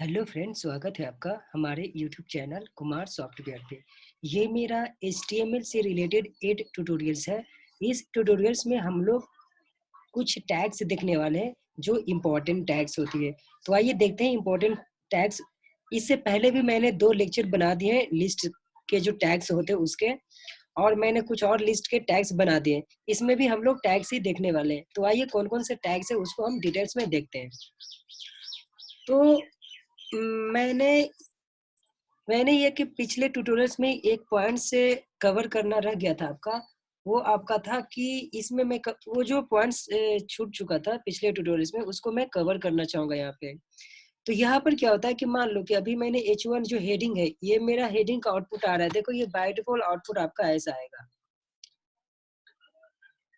Hello friends, स्वागत है आपका हमारे यूट्यूब चैनल कुमार सॉफ्टवेयर पे। ये मेरा HTML से रिलेटेड 8 ट्यूटोरियल्स है। इस ट्यूटोरियल्स में हम लोग कुछ टैग्स देखने वाले हैं जो इम्पोर्टेंट टैग्स होती है। तो आइए देखते हैं इम्पोर्टेंट टैग्स। इससे पहले भी मैंने 2 लेक्चर बना दिए हैं लिस्ट के जो टैग्स होते हैं उसके, और मैंने कुछ और लिस्ट के टैग्स बना दिए हैं। इसमें भी हम लोग टैग्स ही देखने वाले हैं। तो आइए कौन-कौन से टैग्स है उसको हम डिटेल्स में देखते हैं। तो मैंने मैंने ये कि पिछले ट्यूटोरियल्स में एक पॉइंट से कवर करना रह गया था आपका। वो आपका था कि इसमें वो जो पॉइंट्स छूट चुका था पिछले ट्यूटोरियल्स में उसको मैं कवर करना चाहूँगा यहाँ पे। तो यहाँ पर क्या होता है कि मान लो कि अभी मैंने H1 जो हेडिंग है, ये मेरा हेडिंग का आउटपुट आ रहा है। देखो ये बाय डिफ़ॉल्ट आउटपुट आपका ऐसा आएगा।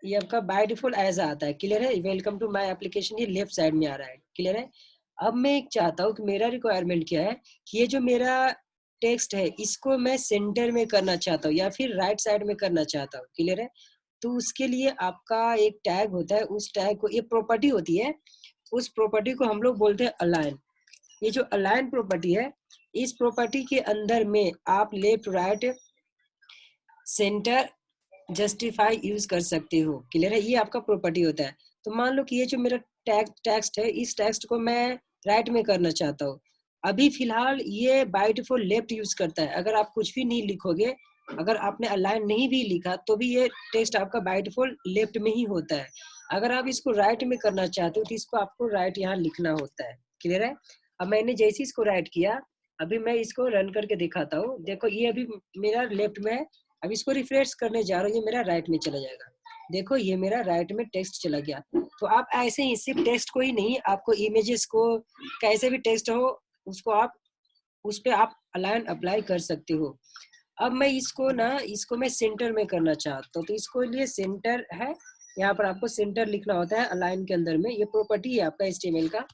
ये आपका बाय डिफ़ॉल्ट ऐसा आता है, क्लियर है? वेलकम टू माय एप्लीकेशन, ये लेफ्ट साइड में आ रहा है, क्लियर है? अब मैं चाहता हूँ कि मेरा रिक्वायरमेंट क्या है कि ये जो मेरा टेक्स्ट है, इसको मैं सेंटर में करना चाहता हूँ या फिर राइट साइड में करना चाहता हूँ, क्लियर है? तो उसके लिए आपका एक टैग होता है, उस टैग को ये प्रॉपर्टी होती है, उस प्रॉपर्टी को हम लोग बोलते हैं अलाइन। ये जो अलाइन प्रॉपर्टी है, इस प्रॉपर्टी के अंदर में आप left, right, centre, justify use कर सकते हो, क्लियर है? ये आपका प्रॉपर्टी होता है। तो मान लो कि ये जो मेरा टेक्स्ट है, इस टेक्स्ट को मैं राइट में करना चाहता हूँ। अभी फिलहाल ये बाय डिफॉल्ट लेफ्ट यूज करता है। अगर आप कुछ भी नहीं लिखोगे, अगर आपने अलाइन नहीं भी लिखा तो भी ये टेक्स्ट आपका बाय डिफॉल्ट लेफ्ट में ही होता है। अगर आप इसको राइट में करना चाहते हो तो इसको आपको राइट यहाँ लिखना होता है, क्लियर है? अब मैंने जैसे इसको राइट किया, अभी मैं इसको रन करके दिखाता हूँ। देखो ये अभी मेरा लेफ्ट में है। अब इसको रिफ्रेश करने जा रहा हूँ, ये मेरा राइट में चला जाएगा। देखो ये मेरा राइट में टेक्स्ट चला गया। तो आप ऐसे ही सिर्फ टेक्स्ट को ही नहीं, आपको इमेजेस को, कैसे भी टेक्स्ट हो उसको आप उस पे आप अलाइन अप्लाई कर सकते हो। अब मैं इसको मैं सेंटर में करना चाहता हूँ, तो इसको लिए सेंटर है, यहाँ पर आपको सेंटर लिखना होता है अलाइन के अंदर में। ये प्रॉपर्टी है आपका HTML का।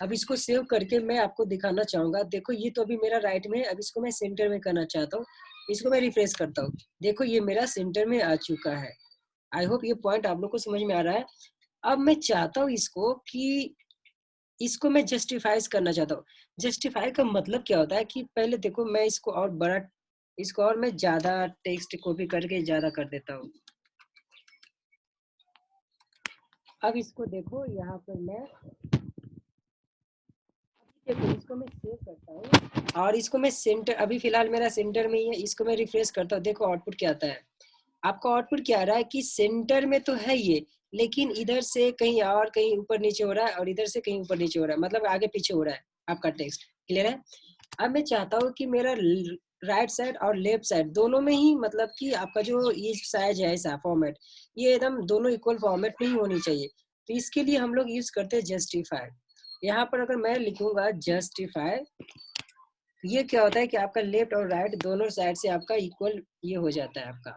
अब इसको सेव करके मैं आपको दिखाना चाहूंगा। देखो ये तो अभी मेरा राइट में है, अब इसको मैं सेंटर में करना चाहता हूँ। इसको मैं रिफ्रेश करता हूँ, देखो ये मेरा सेंटर में आ चुका है। आई होप ये पॉइंट आप लोग को समझ में आ रहा है। अब मैं चाहता हूँ इसको मैं जस्टिफाइज करना चाहता हूँ। जस्टिफाई का मतलब क्या होता है कि पहले देखो मैं इसको और मैं ज्यादा टेक्स्ट कॉपी करके ज्यादा कर देता हूँ। अब इसको देखो यहाँ पर मैं, देखो इसको मैं सेव करता हूँ और इसको मैं सेंटर, अभी फिलहाल मेरा सेंटर में ही है। इसको मैं रिफ्रेश करता हूँ, देखो आउटपुट क्या आता है। आपका आउटपुट क्या आ रहा है कि सेंटर में तो है ये, लेकिन इधर से कहीं और कहीं ऊपर नीचे हो रहा है और इधर से कहीं ऊपर नीचे हो रहा है, मतलब आगे पीछे हो रहा है आपका टेक्स्ट, क्लियर है? अब मैं चाहता हूँ कि मेरा राइट साइड और लेफ्ट साइड दोनों में ही, मतलब कि आपका जो ये साइज है, ऐसा फॉर्मेट, ये एकदम दोनों इक्वल फॉर्मेट में ही होनी चाहिए। तो इसके लिए हम लोग यूज करते हैं जस्टिफाई। यहाँ पर अगर मैं लिखूंगा जस्टिफाई, ये क्या होता है कि आपका लेफ्ट और राइट दोनों साइड से आपका इक्वल ये हो जाता है आपका।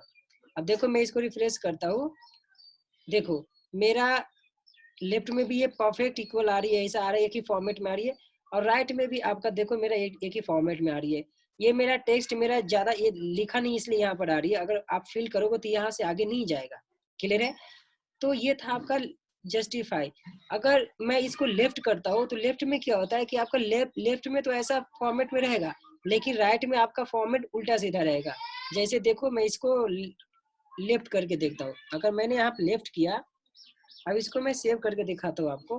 अब देखो मैं इसको रिफ्रेश करता हूँ, देखो मेरा लेफ्ट में भी ये परफेक्ट इक्वल आ रही है, ऐसा आ रहा है एक ही फॉर्मेट में आ रही है, और राइट में भी आपका देखो मेरा एक ही फॉर्मेट में आ रही है। ये मेरा टेक्स्ट मेरा ज्यादा ये लिखा नहीं इसलिए यहाँ पर आ रही है, अगर आप फिल करोगे तो यहाँ से आगे नहीं जाएगा, क्लियर है? तो ये था आपका जस्टिफाई। अगर मैं इसको लेफ्ट करता हूँ तो लेफ्ट में क्या होता है कि आपका लेफ्ट में तो ऐसा फॉर्मेट में रहेगा, लेकिन राइट में आपका फॉर्मेट उल्टा सीधा रहेगा। जैसे देखो मैं इसको लेफ्ट करके देखता हूँ, अगर मैंने यहाँ लेफ्ट किया, अब इसको मैं सेव करके दिखाता हूँ आपको।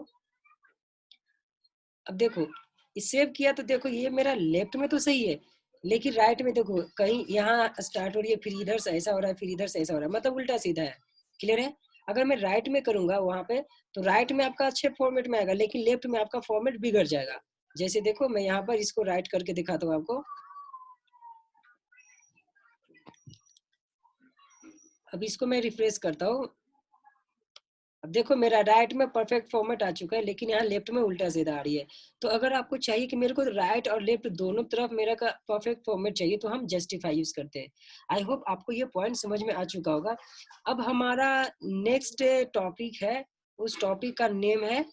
अब देखो सेव किया तो देखो ये मेरा लेफ्ट में तो सही है, लेकिन राइट में देखो कहीं यहाँ स्टार्ट हो रही है, फिर इधर से ऐसा हो रहा है, फिर इधर से ऐसा हो रहा है, मतलब उल्टा सीधा है, क्लियर है? अगर मैं राइट में करूंगा वहां पे, तो राइट में आपका अच्छे फॉर्मेट में आएगा, लेकिन लेफ्ट में आपका फॉर्मेट बिगड़ जाएगा। जैसे देखो मैं यहाँ पर इसको राइट करके दिखाता हूँ आपको। अब इसको मैं रिफ्रेश करता हूँ, अब देखो मेरा राइट में परफेक्ट फॉर्मेट आ चुका है, लेकिन यहाँ लेफ्ट में उल्टा सीधा आ रही है। तो अगर आपको चाहिए कि मेरे को राइट और लेफ्ट दोनों तरफ मेरा का परफेक्ट फॉर्मेट चाहिए, तो हम जस्टिफाई यूज करते हैं। आई होप आपको ये पॉइंट समझ में आ चुका होगा। अब हमारा नेक्स्ट टॉपिक है, उस टॉपिक का नेम है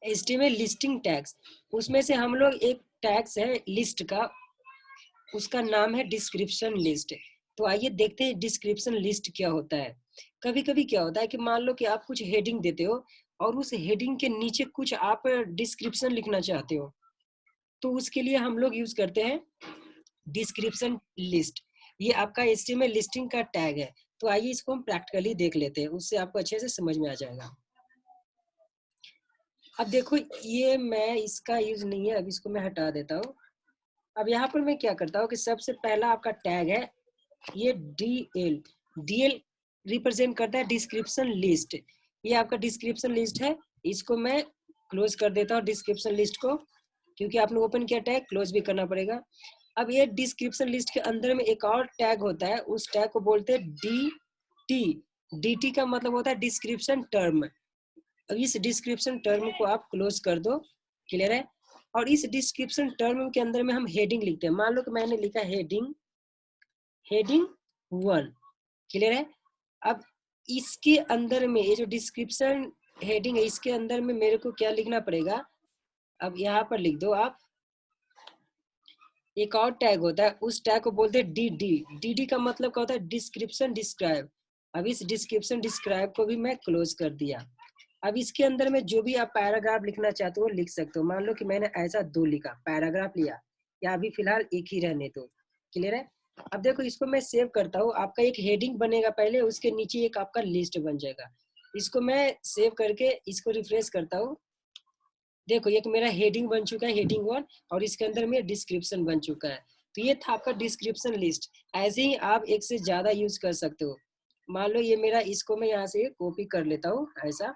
HTML लिस्टिंग टैग्स। उसमें से हम लोग एक टैग्स है लिस्ट का, उसका नाम है डिस्क्रिप्शन लिस्ट। तो आइए देखते हैं डिस्क्रिप्शन लिस्ट क्या होता है। कभी कभी क्या होता है कि मान लो कि आप कुछ हेडिंग देते हो, और उस हेडिंग के नीचे कुछ आप डिस्क्रिप्शन लिखना चाहते हो, तो उसके लिए हम लोग यूज करते हैं डिस्क्रिप्शन लिस्ट। ये आपका HTML लिस्टिंग का टैग है। तो आइए इसको हम प्रैक्टिकली देख लेते हैं, उससे आपको अच्छे से समझ में आ जाएगा। अब देखो ये मैं इसका यूज नहीं है, अब इसको मैं हटा देता हूँ। अब यहाँ पर मैं क्या करता हूँ कि सबसे पहला आपका टैग है ये DL रिप्रेजेंट करता है डिस्क्रिप्शन लिस्ट। ये आपका डिस्क्रिप्शन लिस्ट है, इसको मैं क्लोज कर देता हूँ डिस्क्रिप्शन लिस्ट को, क्योंकि आपने ओपन किया टैग क्लोज भी करना पड़ेगा। अब ये डिस्क्रिप्शन लिस्ट के अंदर में एक और टैग होता है, उस टैग को बोलते हैं DT का मतलब होता है डिस्क्रिप्शन टर्म। अब इस डिस्क्रिप्शन टर्म को आप क्लोज कर दो, क्लियर है। और इस डिस्क्रिप्शन टर्म के अंदर में हम हेडिंग लिखते हैं। मान लो कि मैंने लिखा हेडिंग 1, क्लियर है। अब इसके अंदर में ये जो डिस्क्रिप्शन हेडिंग है, इसके अंदर में मेरे को क्या लिखना पड़ेगा, अब यहाँ पर लिख दो आप, एक और टैग होता है, उस टैग को बोलते हैं DD का मतलब क्या होता है डिस्क्रिप्शन डिस्क्राइब। अब इस डिस्क्रिप्शन डिस्क्राइब को भी मैं क्लोज कर दिया। अब इसके अंदर में जो भी आप पैराग्राफ लिखना चाहते हो लिख सकते हो। मान लो कि मैंने ऐसा 2 लिखा पैराग्राफ लिया, या अभी फिलहाल एक ही रहने दो, क्लियर है। अब देखो इसको मैं सेव करता हूँ, आपका एक हेडिंग बनेगा पहले, उसके नीचे एक आपका लिस्ट बन जाएगा। इसको मैं सेव करके इसको रिफ्रेश करता हूँ। देखो एक मेरा हेडिंग बन चुका है, हेडिंग 1, और इसके अंदर में डिस्क्रिप्शन बन चुका है। तो ये था आपका डिस्क्रिप्शन लिस्ट। ऐसे ही आप एक से ज्यादा यूज कर सकते हो। मान लो ये मेरा, इसको मैं यहाँ से कॉपी कर लेता हूँ ऐसा,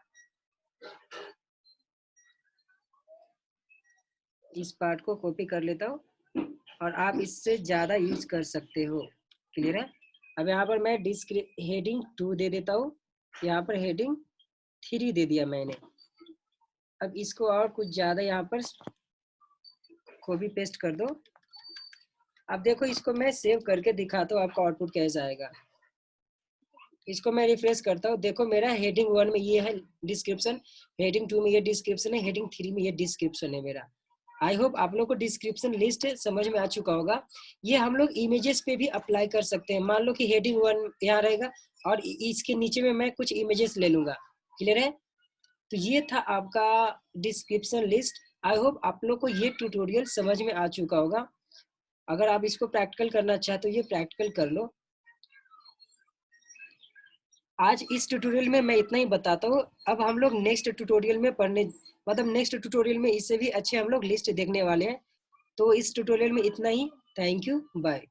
इस पार्ट को कॉपी कर लेता हूँ, और आप इससे ज्यादा यूज कर सकते हो, क्लियर है। अब यहाँ पर मैं हेडिंग 2 दे देता हूँ, यहाँ पर हेडिंग 3 दे दिया मैंने। अब इसको और कुछ ज्यादा यहाँ पर कॉपी पेस्ट कर दो। अब देखो इसको मैं सेव करके दिखाता हूँ आपका आउटपुट कैसा आएगा। इसको मैं रिफ्रेश करता हूँ, देखो मेरा हेडिंग 1 में ये है डिस्क्रिप्शन, हेडिंग 2 में ये डिस्क्रिप्शन है, हेडिंग 3 में ये डिस्क्रिप्शन है मेरा। आई होप आप लोग को डिस्क्रिप्शन लिस्ट समझ में आ चुका होगा। ये हम लोग इमेजेस पे भी अप्लाई कर सकते हैं। मान लो कि हेडिंग 1 यहाँ रहेगा, और इसके नीचे में मैं कुछ इमेजेस ले लूंगा, क्लियर है। तो ये था आपका डिस्क्रिप्शन लिस्ट। आई होप आप लोग को ये ट्यूटोरियल समझ में आ चुका होगा। अगर आप इसको प्रैक्टिकल करना चाहते हो, ये प्रैक्टिकल कर लो। आज इस ट्यूटोरियल में मैं इतना ही बताता हूँ। अब हम लोग नेक्स्ट ट्यूटोरियल में पढ़ने, मतलब नेक्स्ट ट्यूटोरियल में इससे भी अच्छे हम लोग लिस्ट देखने वाले हैं। तो इस ट्यूटोरियल में इतना ही। Thank you, bye.